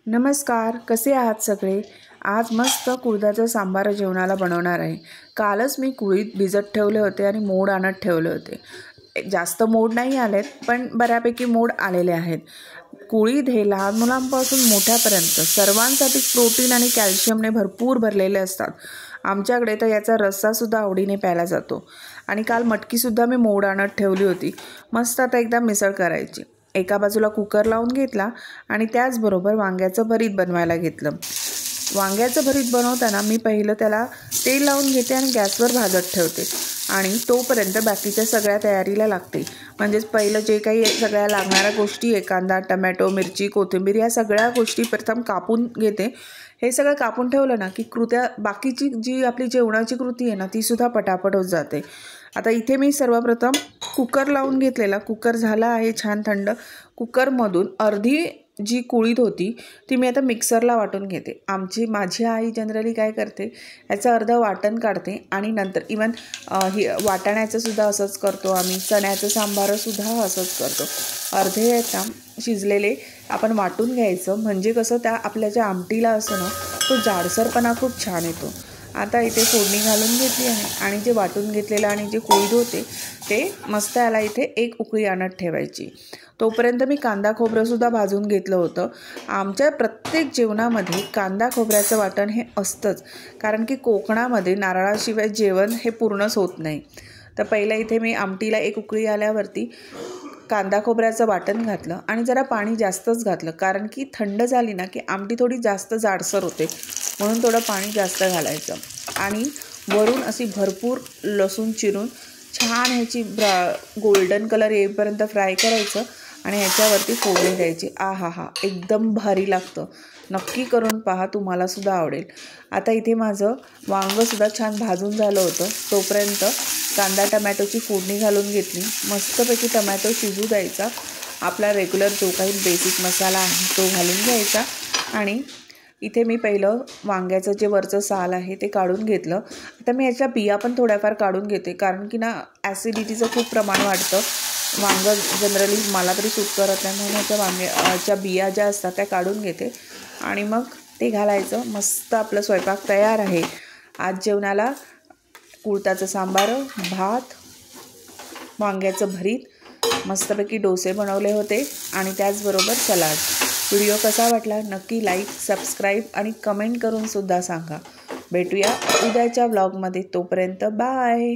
नमस्कार, कसे आहात सगळे। आज मस्त कुळथाचा सांबार जेवणाला बनवणार आहे। कालच मी कुळीत भिजत ठेवले होते आणि मोड आणत ठेवले होते। जास्त मोड नाही आलेत, पण बऱ्यापैकी मोड आलेले आहेत। कुळीत हे लहान मुलांपासून मोठ्यापर्यंत सर्वांसाठी प्रोटीन आणि कॅल्शियमने भरपूर भरलेले असतात। आमच्याकडे तर याचा रस्सासुद्धा आवडीने प्यायला जातो। आणि काल मटकीसुद्धा मी मोड आणत ठेवली होती। मस्त आता एकदा मिसळ करायची। एका बाजूला कुकर लावून घेतला आणि त्याचबरोबर वांग्याचं भरीत बनवायला घेतलं। वांग्याचं भरीत बनवताना मी पहिलं त्याला तेल लावून घेते आणि गॅसवर भाजत ठेवते आणि तोपर्यंत बाकीच्या सगळ्या तयारीला लागते। म्हणजेच पहिलं जे काही सगळ्या लागणाऱ्या गोष्टी आहे, कांदा, टमॅटो, मिरची, कोथिंबीर या सगळ्या गोष्टी प्रथम कापून घेते। हे सगळं कापून ठेवलं ना की बाकीची जी आपली जेवणाची कृती आहे ना ती सुद्धा पटापट होत जाते। आता इथे मी सर्वप्रथम कुकर लावून घेतलेला। कुकर झाला आहे छान थंड। कुकरमधून अर्धी जी कुळीत होती ती मी आता मिक्सरला वाटून घेते। माझी आई जनरली काय करते, याचं अर्धं वाटण काढते आणि नंतर इवन वाटाण्याचं सुद्धा असंच करतो आम्ही, चण्याचं सांबारसुद्धा असंच करतो। अर्धे आहेत ना शिजलेले आपण वाटून घ्यायचं, म्हणजे कसं त्या आपल्या ज्या आमटीला असं ना तो जाडसरपणा खूप छान येतो। आता इथे फोडणी घालून घेतली आहे आणि जे वाटून घेतलेलं आणि जे कुळीत होते ते मस्त याला इथे एक उकळी आणत ठेवायची। तोपर्यंत मी कांदा खोबरंसुद्धा भाजून घेतलं होतं। आमच्या प्रत्येक जेवणामध्ये कांदा खोबऱ्याचं वाटण हे असतंच, कारण की कोकणामध्ये नारळाशिवाय जेवण हे पूर्णच होत नाही। तर पहिलं इथे मी आमटीला एक उकळी आल्यावरती कांदा खोबऱ्याचं वाटण घातलं आणि जरा पाणी जास्तच घातलं, कारण की थंड झाली ना की आमटी थोडी जास्त जाडसर होते, म्हणून थोडं पाणी जास्त घालायचं। आणि वरून अशी भरपूर लसूण चिरून छान ह्याची गोल्डन कलर येईपर्यंत फ्राय करायचं आणि ह्याच्यावरती फोडणी द्यायची। आहा, एकदम भारी लागतं। नक्की करून पहा, तुम्हाला सुद्धा आवडेल। आता इथे माझं वांगंसुद्धा छान भाजून झालं होतं। तोपर्यंत कांदा टमॅटोची फोडणी घालून घेतली। मस्तपैकी टमॅटो शिजू द्यायचा। आपला रेग्युलर जो काही बेसिक मसाला आहे तो घालून घ्यायचा आणि इथे मी पहिलं वांग्याचं जे वरचं साल आहे ते काढून घेतलं। आता मी याच्या बिया पण थोड्याफार काढून घेते, कारण की ना ॲसिडिटीचं खूप प्रमाण वाढतं। वांगं जनरली मला तरी सूट करत नाही, म्हणून याच्या वांग्याच्या बिया ज्या असतात त्या काढून घेते आणि मग ते घालायचं। मस्त आपलं स्वयंपाक तयार आहे। आज जेवणाला कुळथाचं सांबार, भात, वांग्याचं भरीत, मस्तपैकी डोसे बनवले होते आणि त्याचबरोबर सलाड। व्हिडिओ कसा वाटला नक्की लाईक, सबस्क्राईब आणि कमेंट करून सुद्धा सांगा। भेटूया उद्याच्या व्लॉगमध्ये, तोपर्यंत बाय।